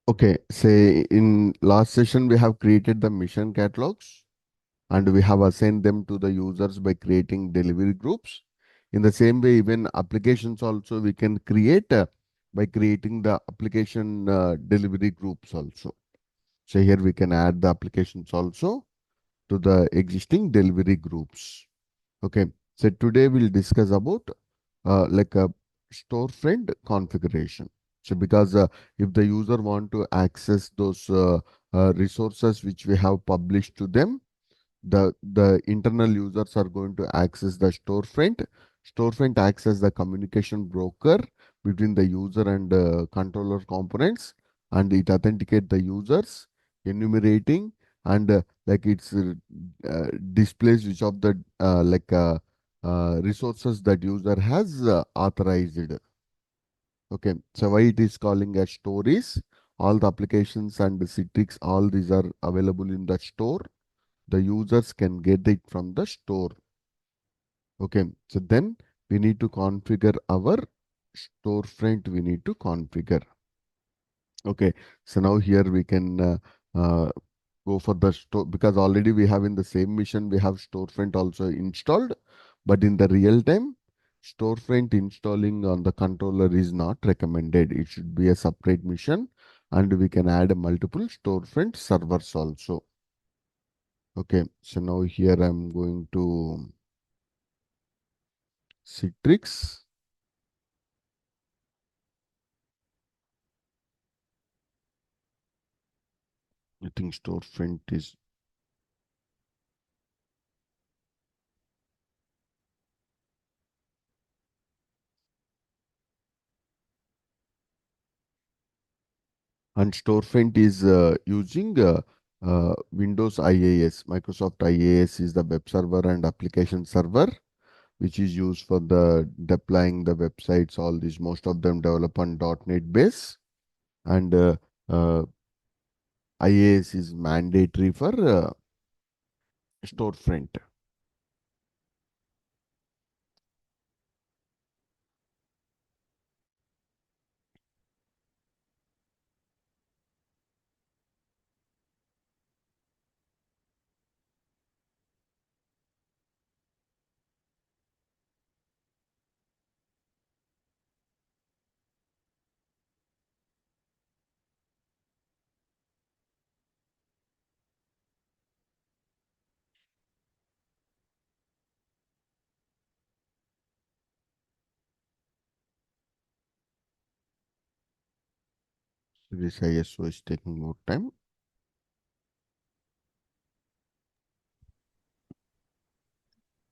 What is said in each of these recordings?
Okay, say in last session we have created the mission catalogs and we have assigned them to the users by creating delivery groups. In the same way, even applications also we can create by creating the application delivery groups also. So here we can add the applications also to the existing delivery groups. Okay, so today we'll discuss about like a storefront configuration. So because if the user want to access those resources which we have published to them, the internal users are going to access the storefront. Storefront acts as the communication broker between the user and controller components, and it authenticate the users, enumerating and like it's displays which of the resources that user has authorized. Okay, so why it is calling as stories? All the applications and the Citrix, all these are available in the store. The users can get it from the store. Okay, so then we need to configure our storefront. We need to configure. Okay, so now here we can go for the store because already we have in the same mission we have storefront also installed, but in the real time storefront installing on the controller is not recommended. It should be a separate mission, and we can add multiple storefront servers also. Okay, so now here I'm going to Citrix. I think storefront is, and storefront is using Windows IaaS. Microsoft IaaS is the web server and application server, which is used for the deploying the websites. All these, most of them develop on .NET base, and uh, IaaS is mandatory for storefront. This ISO is taking more time.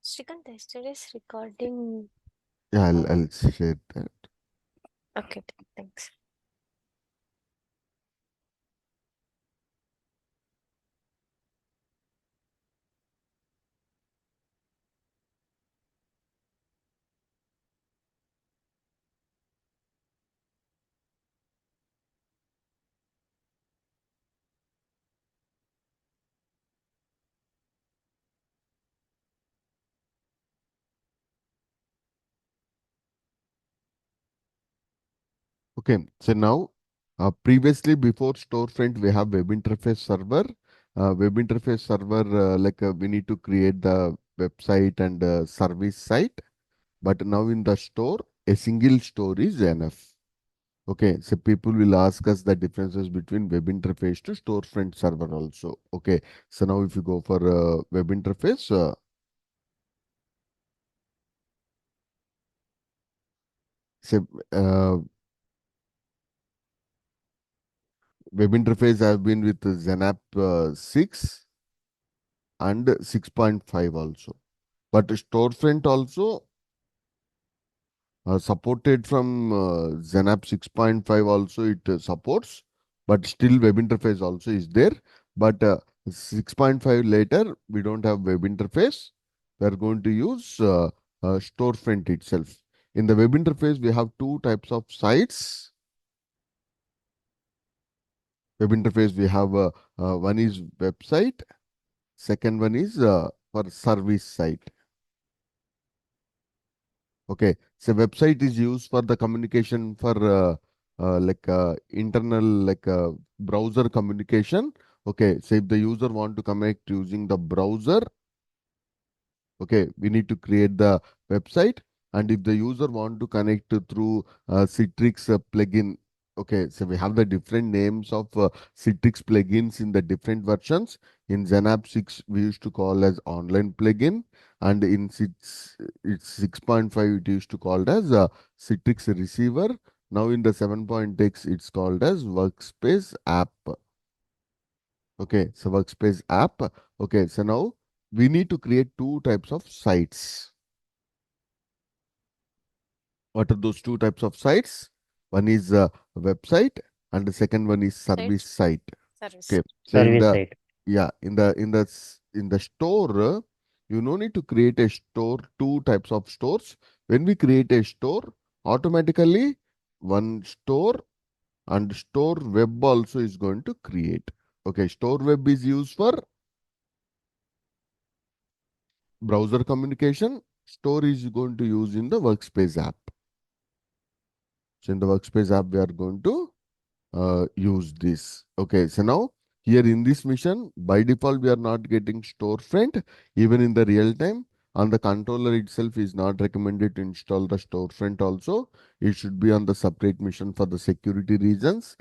Shrikant, yesterday's recording. Yeah, Uh, I'll share that. okay, thanks. Okay, so now previously before storefront we have web interface server. Web interface server we need to create the website and service site, but now in the store a single store is enough. Okay, so people will ask us the differences between web interface to storefront server also. Okay, so now if you go for web interface, say uh, web interface have been with Zenap 6 and 6.5 also. But storefront also supported from Zenap 6.5 also it supports, but still web interface also is there. But 6.5 later, we don't have web interface. We are going to use storefront itself. In the web interface, we have two types of sites. Web interface, we have one is website, second one is for service site. Okay, so website is used for the communication for internal browser communication. Okay, so if the user want to connect using the browser, okay, we need to create the website. And if the user want to connect through Citrix plugin, okay, so we have the different names of Citrix plugins in the different versions. In Zenap 6 we used to call as online plugin, and in it's 6.5 it used to called as Citrix receiver. Now in the 7.x it's called as workspace app. Okay, so workspace app. Okay, so now we need to create two types of sites. What are those two types of sites? One is a website, and the second one is service Site site. service. Okay, so in Service the side. yeah in the store, you no need to create a store. Two types of stores. When we create a store, automatically one store and store web also is going to create. Okay, store web is used for browser communication. Store is going to use in the workspace app. So in the workspace app, we are going to use this. Okay, so now here in this mission, by default, we are not getting storefront. Even in the real time, on the controller itself is not recommended to install the storefront also. It should be on the separate mission for the security reasons,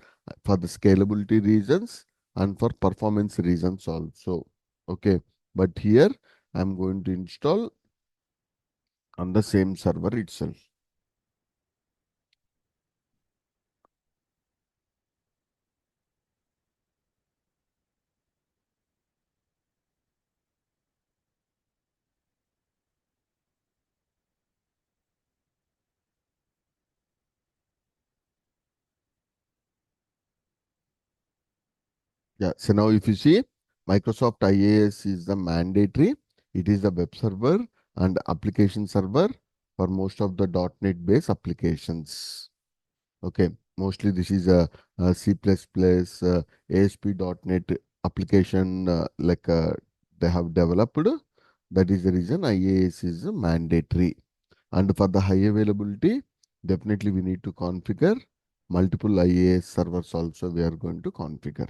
for the scalability reasons, and for performance reasons also. Okay, but here I'm going to install on the same server itself. Yeah, so now if you see, Microsoft IaaS is the mandatory. It is the web server and application server for most of the .NET based applications. Okay, mostly this is a C++, ASP.NET application they have developed. That is the reason IaaS is mandatory. And for the high availability, definitely we need to configure multiple IaaS servers also we are going to configure.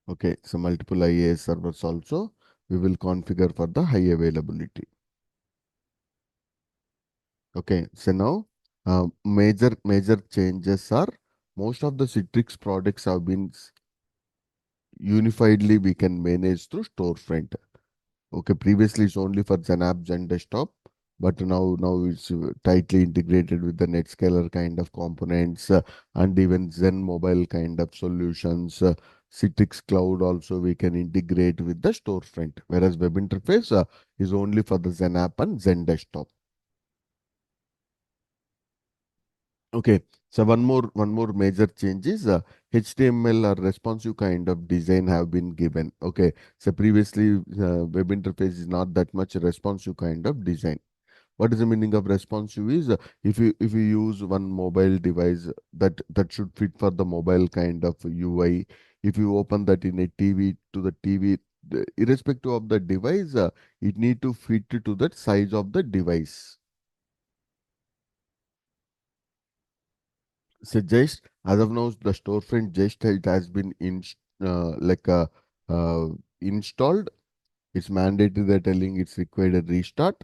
Okay, so multiple IaaS servers also we will configure for the high availability. Okay, so now major changes are most of the Citrix products have been unifiedly we can manage through Storefront. Okay, previously it's only for Zen apps and desktop, but now it's tightly integrated with the NetScaler kind of components and even Zen mobile kind of solutions. Citrix Cloud also we can integrate with the Storefront, whereas web interface is only for the Zen app and Zen desktop. Okay, so one more major change is HTML or responsive kind of design have been given. Okay, so previously web interface is not that much responsive kind of design. What is the meaning of responsive is if you use one mobile device that should fit for the mobile kind of UI. If you open that in a TV to the TV, irrespective of the device, it need to fit to that size of the device. So just as of now, the storefront just it has been uh, like uh, uh, installed. It's mandated that telling it's required a restart.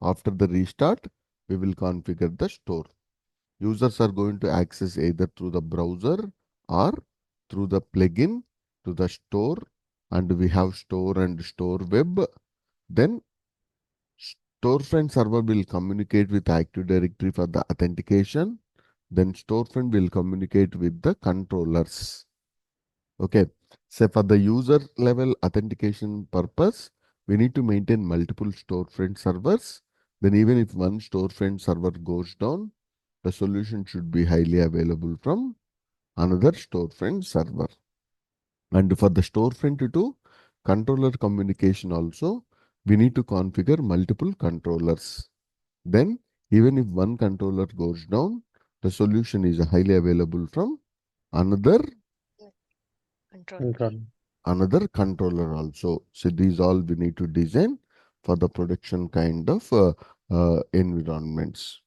After the restart, we will configure the store. Users are going to access either through the browser or through the plugin to the store, and we have store and store web. Then storefront server will communicate with Active Directory for the authentication. Then storefront will communicate with the controllers. Okay. So for the user level authentication purpose, we need to maintain multiple storefront servers. Then even if one storefront server goes down, the solution should be highly available from another storefront server. And for the storefront to controller communication also, we need to configure multiple controllers. Then even if one controller goes down, the solution is highly available from another Controller. Control. another controller also. So these all we need to design for the production kind of environments.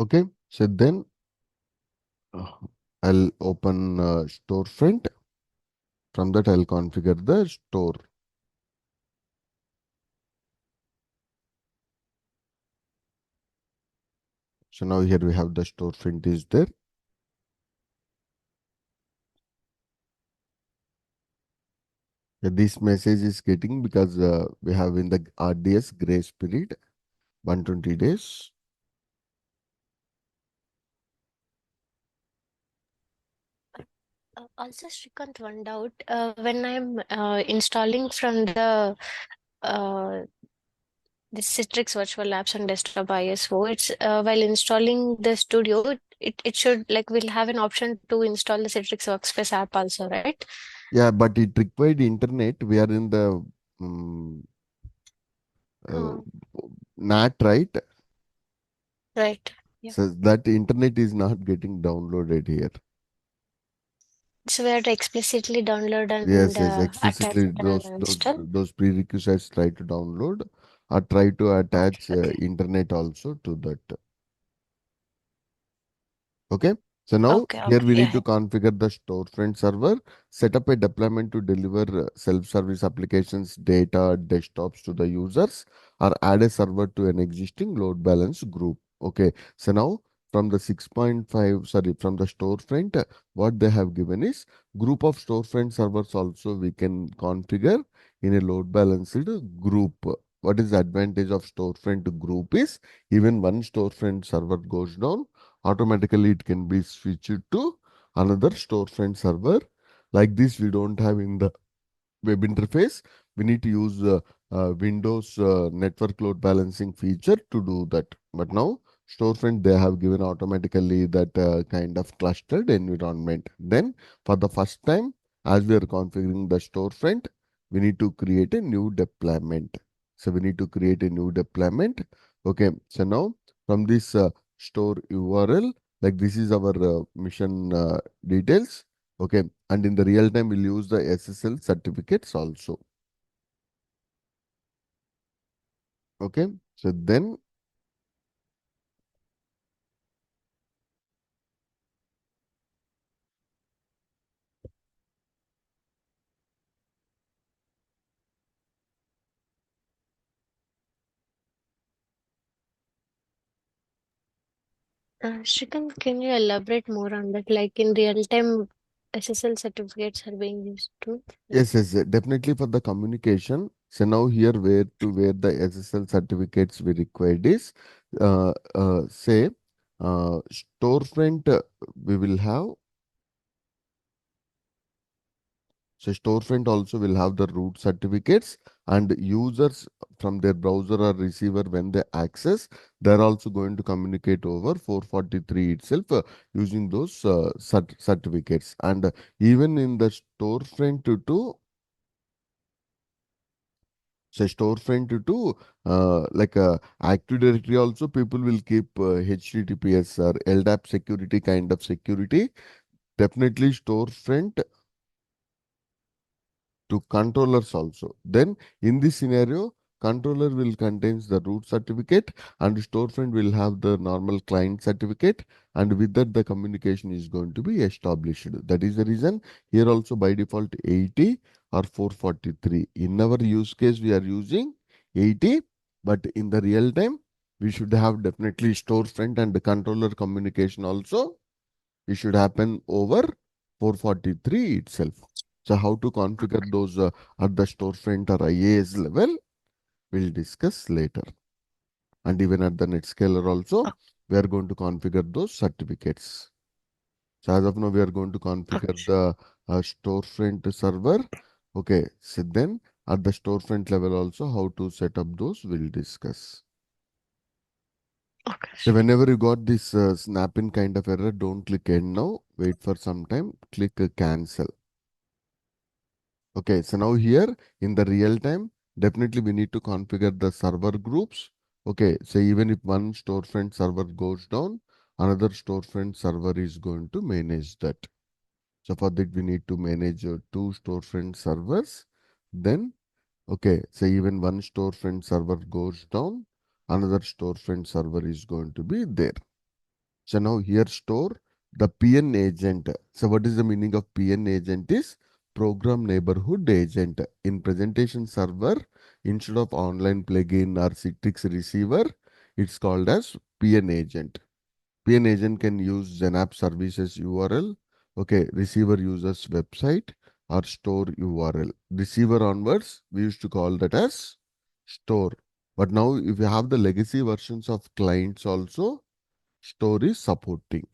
Okay, so then uh, I'll open Storefront. From that, I'll configure the store. So now here we have the Storefront is there. This message is getting because we have in the RDS grace period 120 days. Also, Shrikant, one doubt. When I'm installing from the uh, this Citrix virtual apps on desktop ISO, it's while installing the studio, it should like we'll have an option to install the Citrix Workspace app also, right? Yeah, but it required internet. We are in the um, uh, Oh, NAT, right? right. Yeah. So that internet is not getting downloaded here. So we have to explicitly download and Yes, attach explicitly it and install. those prerequisites try to download or try to Okay. attach Okay. internet also to that. Okay. So now Okay. here Okay. we need Yeah. to configure the storefront server, set up a deployment to deliver self-service applications, data, desktops to the users, or add a server to an existing load balance group. Okay. So now from the 6.5, sorry, from the storefront, what they have given is group of storefront servers also we can configure in a load balanced group. What is the advantage of storefront group is even one storefront server goes down, automatically it can be switched to another storefront server. Like this we don't have in the web interface. We need to use Windows network load balancing feature to do that. But now storefront they have given automatically that kind of clustered environment. Then for the first time, as we are configuring the storefront, we need to create a new deployment. So we need to create a new deployment. Okay, so now from this store URL, like this is our mission details. Okay, and in the real time we'll use the SSL certificates also. Okay, so then Shrikant, can you elaborate more on that? Like in real time, SSL certificates are being used too. Like, definitely for the communication. So now here where the SSL certificates we required is say storefront we will have. So storefront also will have the root certificates, and users from their browser or receiver when they access, they're also going to communicate over 443 itself using those certificates. And even in the storefront to so storefront to like Active Directory also people will keep HTTPS or LDAP security kind of security. Definitely storefront to controllers also. Then in this scenario, controller will contains the root certificate and storefront will have the normal client certificate, and with that the communication is going to be established. That is the reason here also by default 80 or 443. In our use case we are using 80, but in the real time we should have definitely storefront and the controller communication also it should happen over 443 itself. So how to configure those at the storefront or IAS level, we'll discuss later. And even at the Netscaler also, we are going to configure those certificates. So as of now, we are going to configure okay. the storefront server. Okay, so then at the storefront level also, how to set up those, we'll discuss. Okay. So whenever you got this snap-in kind of error, don't click end now. Wait for some time. Click cancel. Okay, so now here in the real time, definitely we need to configure the server groups. Okay, so even if one storefront server goes down, another storefront server is going to manage that. So for that, we need to manage two storefront servers. Then, okay, so even one storefront server goes down, another storefront server is going to be there. So now here store the PN agent. So what is the meaning of PN agent is program neighborhood agent. In presentation server, instead of online plugin or Citrix receiver, it's called as PN agent. PN agent can use Zenap services URL, okay, receiver user's website or store URL. Receiver onwards, we used to call that as store. But now if you have the legacy versions of clients also, store is supporting.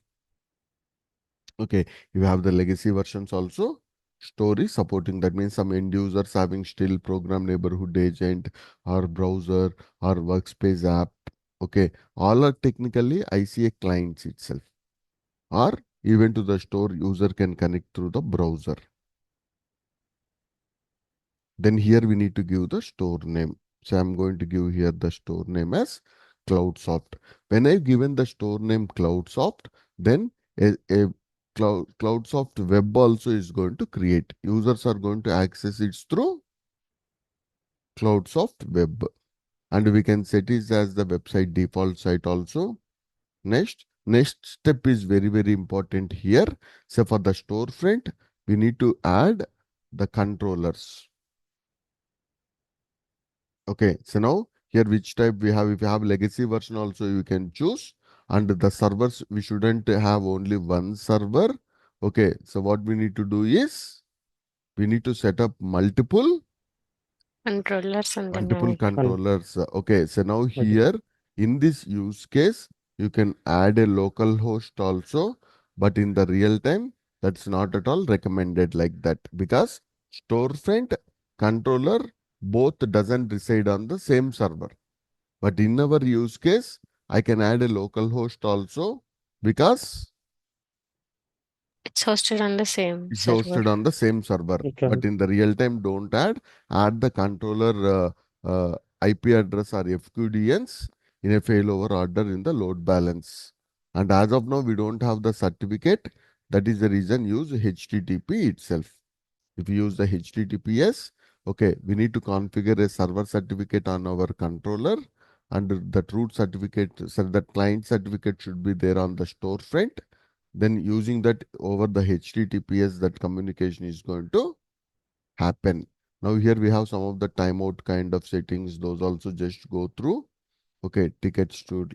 Okay, you have the legacy versions also. Store is supporting. That means some end users having still program neighborhood agent or browser or workspace app. Okay, all are technically ICA clients itself. Or even to the store, user can connect through the browser. Then here we need to give the store name. So I'm going to give here the store name as CloudSoft. When I've given the store name CloudSoft, then a CloudSoft web also is going to create. Users are going to access it through CloudSoft web. And we can set it as the website default site also. Next step is very, very important here. So for the storefront, we need to add the controllers. Okay, so now here which type we have, if you have legacy version also you can choose, and the servers we shouldn't have only one server. Okay, so what we need to do is we need to set up Controllers and then multiple Con- controllers. Okay, so now okay. here in this use case you can add a local host also, but in the real time that's not at all recommended like that, because storefront controller both doesn't reside on the same server. But in our use case, I can add a local host also, because it's hosted on the same it's server. hosted on the same server. But Okay. in the real time, don't add the controller IP address or FQDNs in a failover order in the load balance. And as of now, we don't have the certificate. That is the reason use HTTP itself. If you use the HTTPS, okay, we need to configure a server certificate on our controller, and the root certificate, so that client certificate should be there on the storefront. Then using that over the HTTPS, that communication is going to happen. Now here we have some of the timeout kind of settings. Those also just go through. Okay, tickets to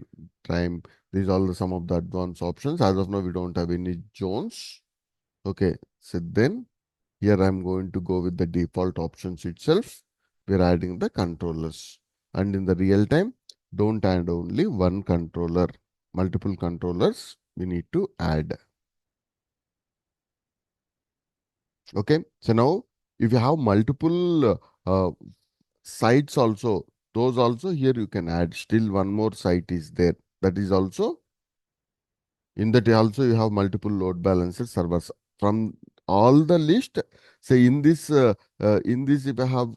time. These are all some of the advanced options. As of now, we don't have any zones. Okay, so then here I'm going to go with the default options itself. We're adding the controllers. And in the real time, don't add only one controller. Multiple controllers we need to add. Okay. So now if you have multiple sites also, those also here you can add. Still one more site is there. That is also, in that also you have multiple load balancer servers. From all the list, say in this if I have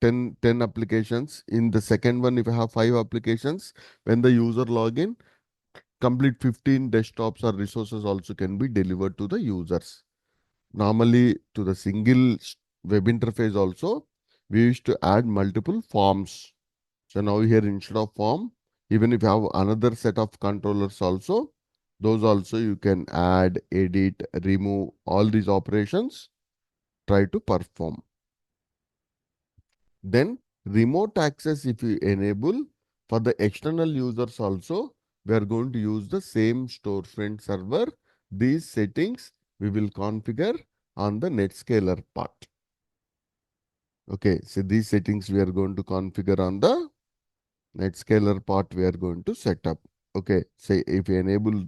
10 applications, in the second one if I have 5 applications, when the user login, complete 15 desktops or resources also can be delivered to the users. Normally to the single web interface also, we used to add multiple forms. So now here instead of form, even if you have another set of controllers also, those also you can add, edit, remove, all these operations, try to perform. Then remote access if you enable, for the external users also, we are going to use the same storefront server. These settings we will configure on the Netscaler part. Okay, so these settings we are going to configure on the Netscaler part we are going to set up. Okay, say if you enable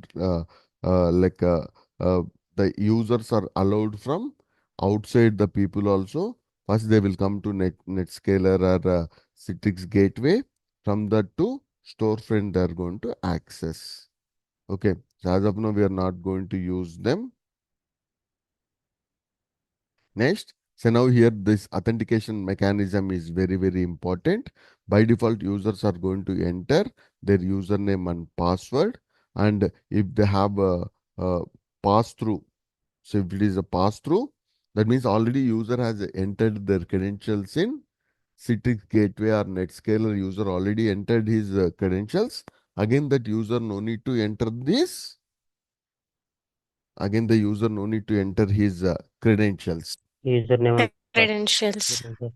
like uh, the users are allowed from outside the people also. First they will come to Netscaler or Citrix gateway. From that to storefront they are going to access. Okay, so as of now we are not going to use them. Next, so now here this authentication mechanism is very, very important. By default, users are going to enter their username and password. And if they have a pass-through, so if it is a pass-through, that means already user has entered their credentials in Citrix Gateway or Netscaler. User already entered his credentials. Again, that user no need to enter this. Again, the user no need to enter his credentials. Username and Credentials. password.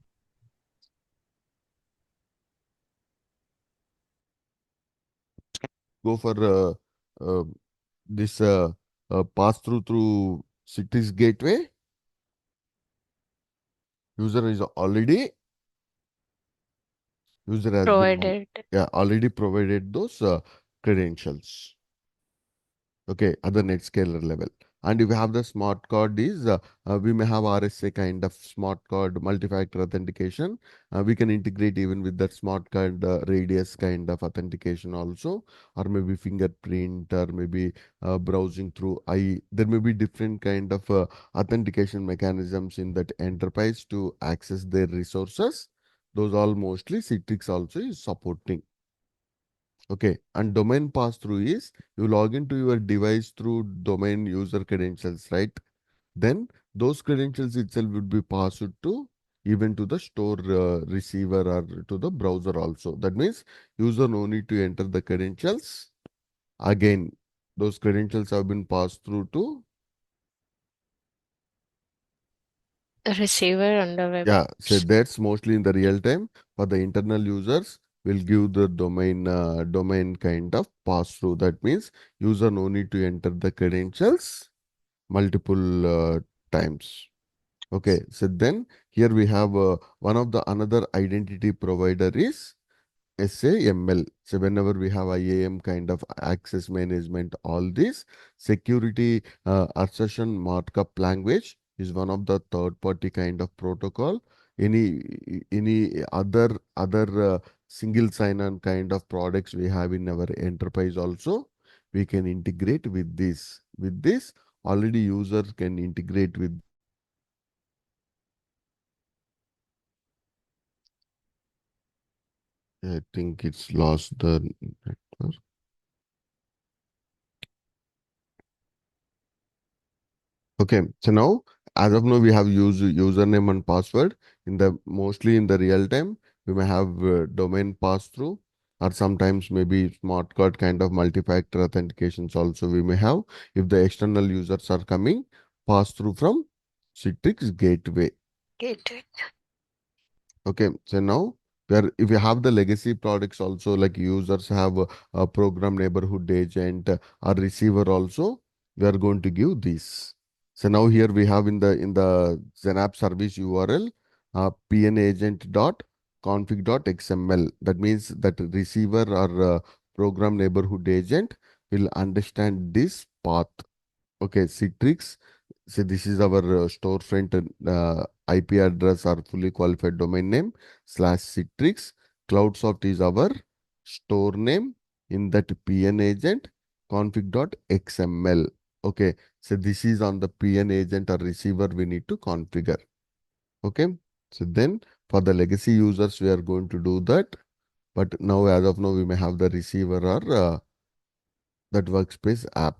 Go for uh, this pass through Citrix gateway. User is already user has been Provided. yeah already provided those credentials. Okay, at the Netscaler level. And if you have the smart card is, we may have RSA kind of smart card multi-factor authentication. We can integrate even with that smart card radius kind of authentication also, or maybe fingerprint, or maybe browsing through I. There may be different kind of authentication mechanisms in that enterprise to access their resources. Those all mostly Citrix also is supporting. Okay, and domain pass-through is you log into your device through domain user credentials, right? Then those credentials itself would be passed to even to the store receiver or to the browser also. That means user no need to enter the credentials. Again, those credentials have been passed through to Receiver on the web. yeah. So that's mostly in the real time. For the internal users, will give the domain kind of pass through. That means user no need to enter the credentials multiple times. Okay, so then here we have one of the another identity provider is SAML. So whenever we have IAM kind of access management, all this security assertion markup language is one of the third party kind of protocol. Any other single sign-on kind of products we have in our enterprise also, we can integrate with this. With this, already users can integrate with. I think it's lost the network. Okay, so now as of now we have username and password in the mostly in the real time. We may have domain pass through or sometimes maybe smart card kind of multi-factor authentications also we may have if the external users are coming pass through from Citrix gateway. Gateway. Okay, so now where if you have the legacy products also like users have a program neighborhood agent or receiver also, we are going to give this. So now here we have in the Zenap service URL pnagent.config.xml. That means that receiver or program neighborhood agent will understand this path. Okay, Citrix. So this is our storefront IP address or fully qualified domain name slash Citrix. CloudSoft is our store name in that PN agent config.xml. Okay, so this is on the PN agent or receiver we need to configure. Okay, so then for the legacy users we are going to do that. But now as of now we may have the receiver or that workspace app.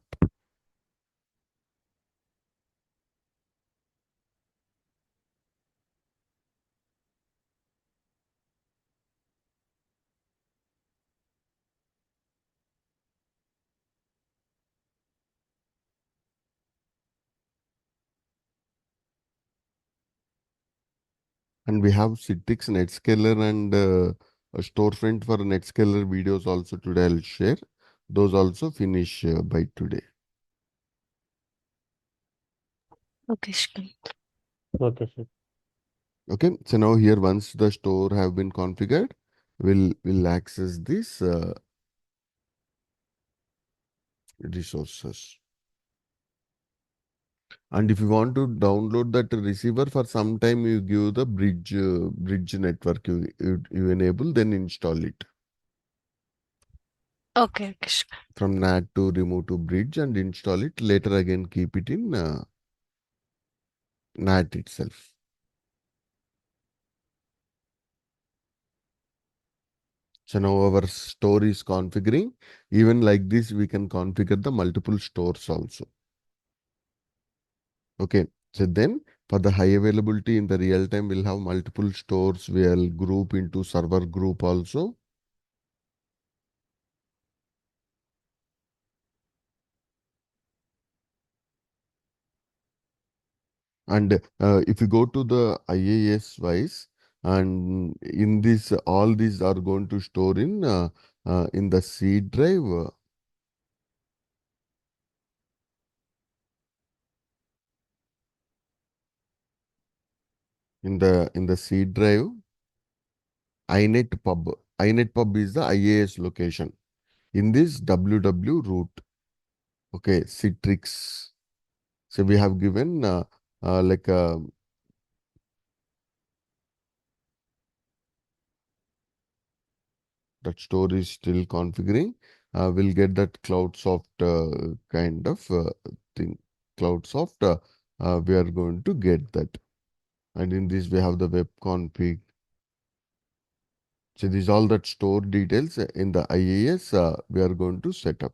And we have Citrix Netscaler and a storefront for Netscaler videos also today I'll share. Those also finish by today. Okay, Shri. Okay, sir. Okay, so now here once the store have been configured, we'll access these resources. And if you want to download that receiver for some time, you give the bridge network. You enable, then install it. Okay, okay, Shri. From NAT to remove to bridge and install it. Later again keep it in NAT itself. So now our store is configuring. Even like this, we can configure the multiple stores also. Okay. So then for the high availability in the real time, we'll have multiple stores. We'll group into server group also. And if you go to the IaaS wise, and in this, all these are going to store in the C drive. In the C drive, inet pub. Inet pub is the IaaS location. In this www root, okay, Citrix. So we have given like that store is still configuring. We'll get that CloudSoft kind of thing. CloudSoft, we are going to get that. And in this, we have the web config. So these all that store details in the IaaS we are going to set up.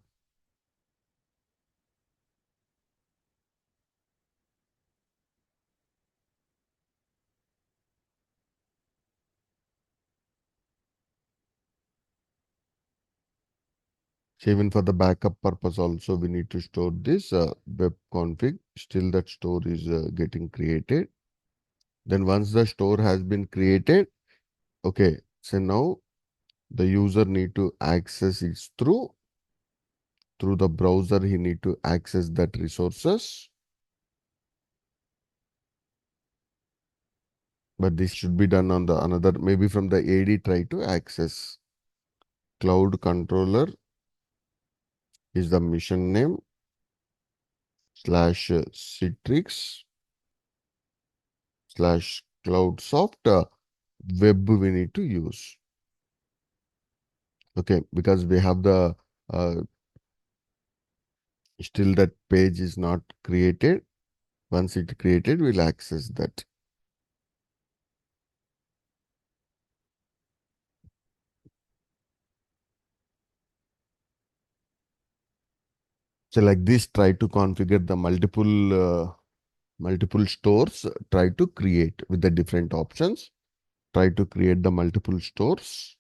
So even for the backup purpose also, we need to store this web config. Still that store is getting created. Then once the store has been created, okay, so now the user need to access it through the browser. He need to access that resources, but this should be done on the another, maybe from the AD try to access. Cloud controller is the mission name slash Citrix slash CloudSoft web we need to use. Okay, because we have the uh, still that page is not created. Once it created, we'll access that. So like this, try to configure the multiple stores. Try to create with the different options. Try to create the multiple stores.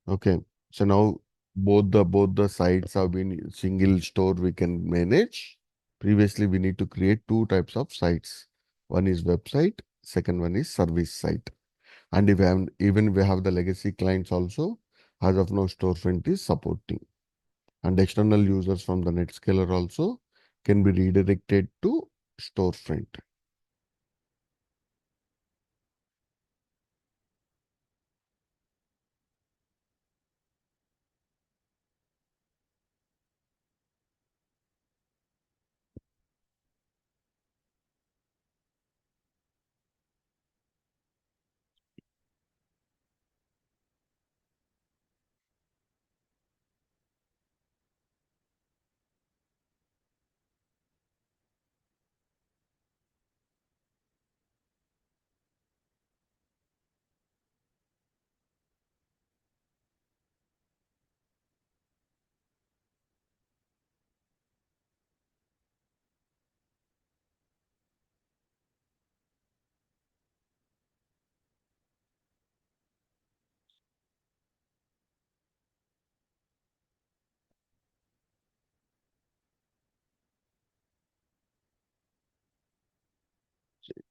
Okay. So now both the sites have been single store we can manage. Previously, we need to create two types of sites. One is website, second one is service site. And if we have, even we have the legacy clients also, as of now, Storefront is supporting. And external users from the Netscaler also can be redirected to Storefront.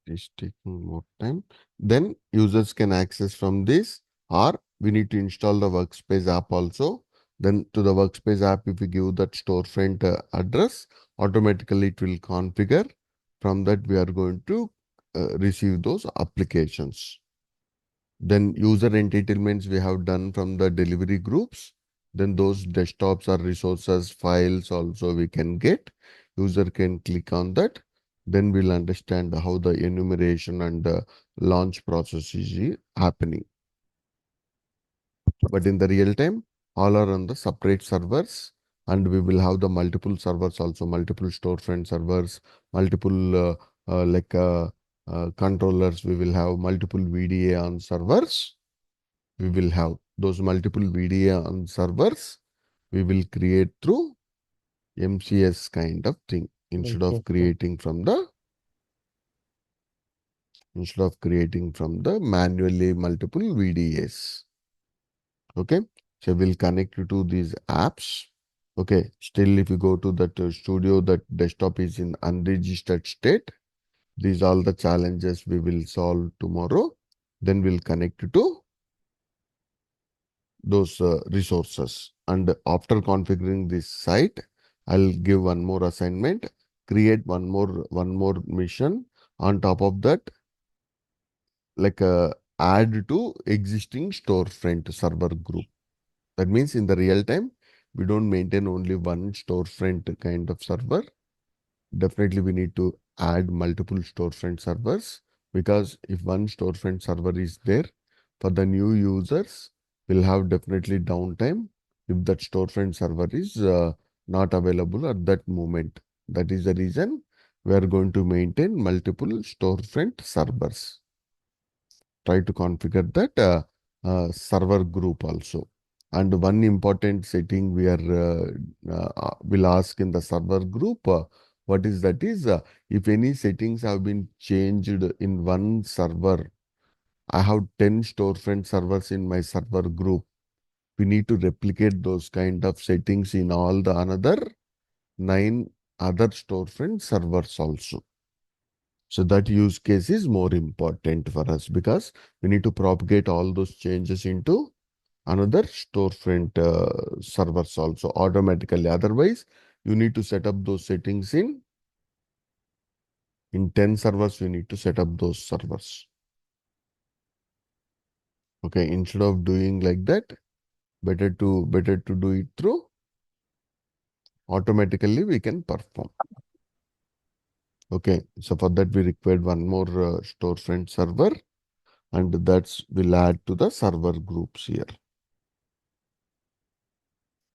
It is taking more time. Then users can access from this, or we need to install the workspace app also. Then to the workspace app, if we give that storefront address, automatically it will configure. From that, we are going to receive those applications. Then user entitlements we have done from the delivery groups. Then those desktops or resources files also we can get. User can click on that. Then we'll understand how the enumeration and the launch process is happening. But in the real time, all are on the separate servers, and we will have the multiple servers also, multiple storefront servers, multiple controllers. We will have multiple VDA on servers. We will have those multiple VDA on servers. We will create through MCS kind of thing Yes, instead of yes, sir. creating from the manually multiple VDAs. Okay, so we'll connect you to these apps. Okay, still if you go to that studio, that desktop is in unregistered state. These are all the challenges we will solve tomorrow. Then we'll connect to those resources. And after configuring this site, I'll give one more assignment, create one more mission on top of that, like add to existing storefront server group. That means in the real time, we don't maintain only one storefront kind of server. Definitely we need to add multiple storefront servers, because if one storefront server is there, for the new users, will have definitely downtime if that storefront server is not available at that moment. That is the reason we are going to maintain multiple storefront servers. Try to configure that server group also. And one important setting we are will ask in the server group, what is that is, if any settings have been changed in one server, I have 10 storefront servers in my server group. We need to replicate those kind of settings in all the another 9 other storefront servers also. So that use case is more important for us, because we need to propagate all those changes into another storefront servers also automatically. Otherwise, you need to set up those settings in 10 servers. You need to set up those servers. Okay, instead of doing like that, better to do it through automatically. We can perform. Okay, so for that we required one more storefront server, and that's will add to the server groups here.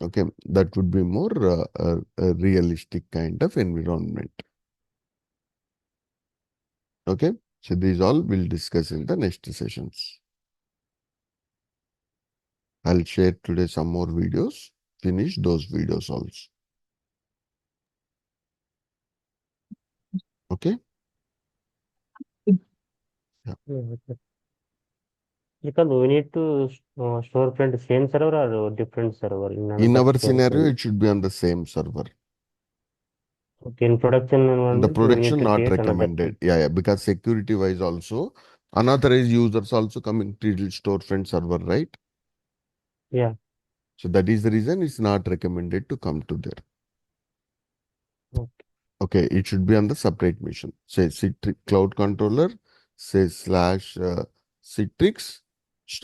Okay, that would be more a realistic kind of environment. Okay, so these all we'll discuss in the next sessions. I'll share today some more videos, finish those videos also. Okay? Yeah. Okay. Because we need to storefront same server or different server in In another our scenario, storefront. it should be on the same server. Okay, in production In the environment, we need production, to not create another recommended. one. Yeah, because security wise also, unauthorized users also come into the storefront server, right? Yeah. So that is the reason it's not recommended to come to there. Okay. Okay, it should be on the separate machine. Say Citrix cloud controller, say slash Citrix.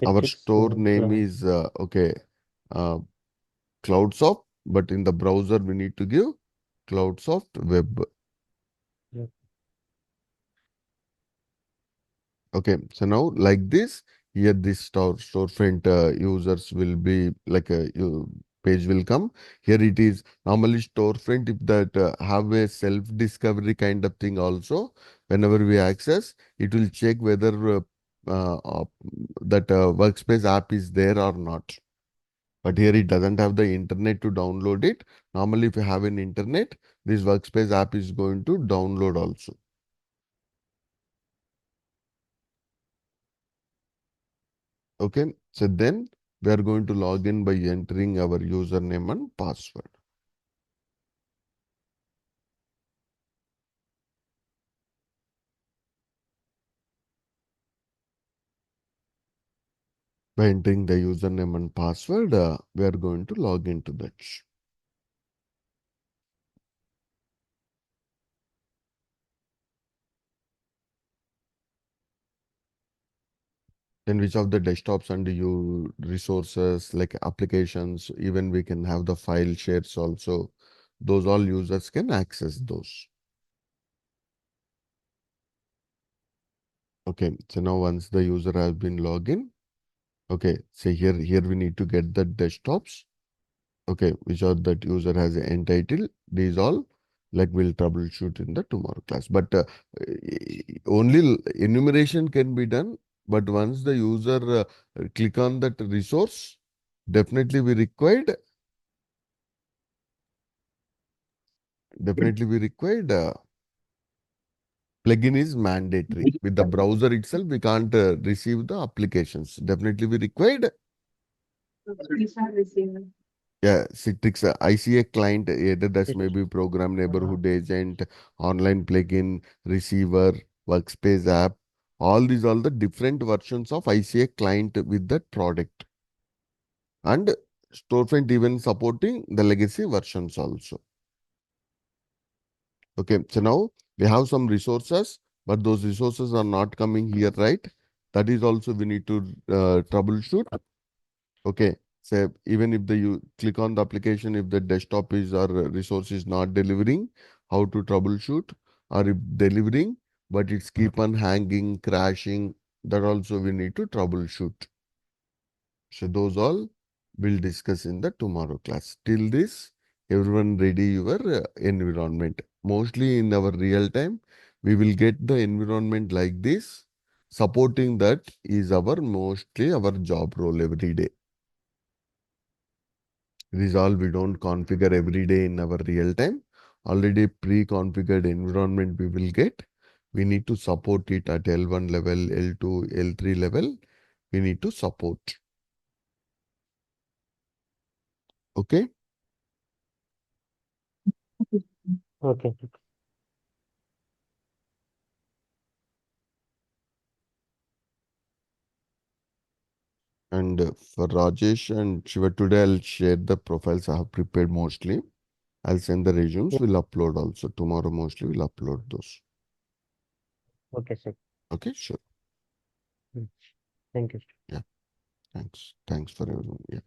Our Citrix store name cloud. is uh, CloudSoft, but in the browser we need to give CloudSoft Web. Yeah. Okay, so now like this, here this storefront users will be like a page will come. Here it is normally storefront, if that have a self-discovery kind of thing also, whenever we access, it will check whether that workspace app is there or not. But here it doesn't have the internet to download it. Normally, if you have an internet, this workspace app is going to download also. Okay, so then we are going to log in by entering our username and password. By entering the username and password, we are going to log into that. Then which of the desktops and you resources like applications, even we can have the file shares also. Those all users can access those. Okay, so now once the user has been logged in, okay, so here we need to get the desktops. Okay, which are that user has entitled. These all like we'll troubleshoot in the tomorrow class. But only enumeration can be done. But once the user click on that resource, definitely we required plugin is mandatory. With the browser itself, we can't receive the applications. Definitely we required Yeah, Citrix ICA client, either that may Citrix. be program Uh, neighborhood agent, online plugin, receiver, workspace app. All these are the different versions of ICA client with that product. And Storefront even supporting the legacy versions also. Okay, so now we have some resources, but those resources are not coming here, right? That is also we need to troubleshoot. Okay, so even if you click on the application, if the desktop is or resource is not delivering, how to troubleshoot, or if delivering, but it's keep on hanging, crashing, that also we need to troubleshoot. So those all we'll discuss in the tomorrow class. Till this, everyone ready your environment. Mostly in our real time, we will get the environment like this. Supporting that is our mostly our job role every day. This all we don't configure every day in our real time. Already pre-configured environment we will get. We need to support it at L1 level, L2, L3 level. We need to support. Okay. okay. And for Rajesh and Shiva, today I'll share the profiles I have prepared mostly. I'll send the resumes. Yeah. We'll upload also. Tomorrow mostly we'll upload those. Okay, sir. Okay, sure. Mm. Thank you. Yeah, thanks. Thanks for everyone. Yeah.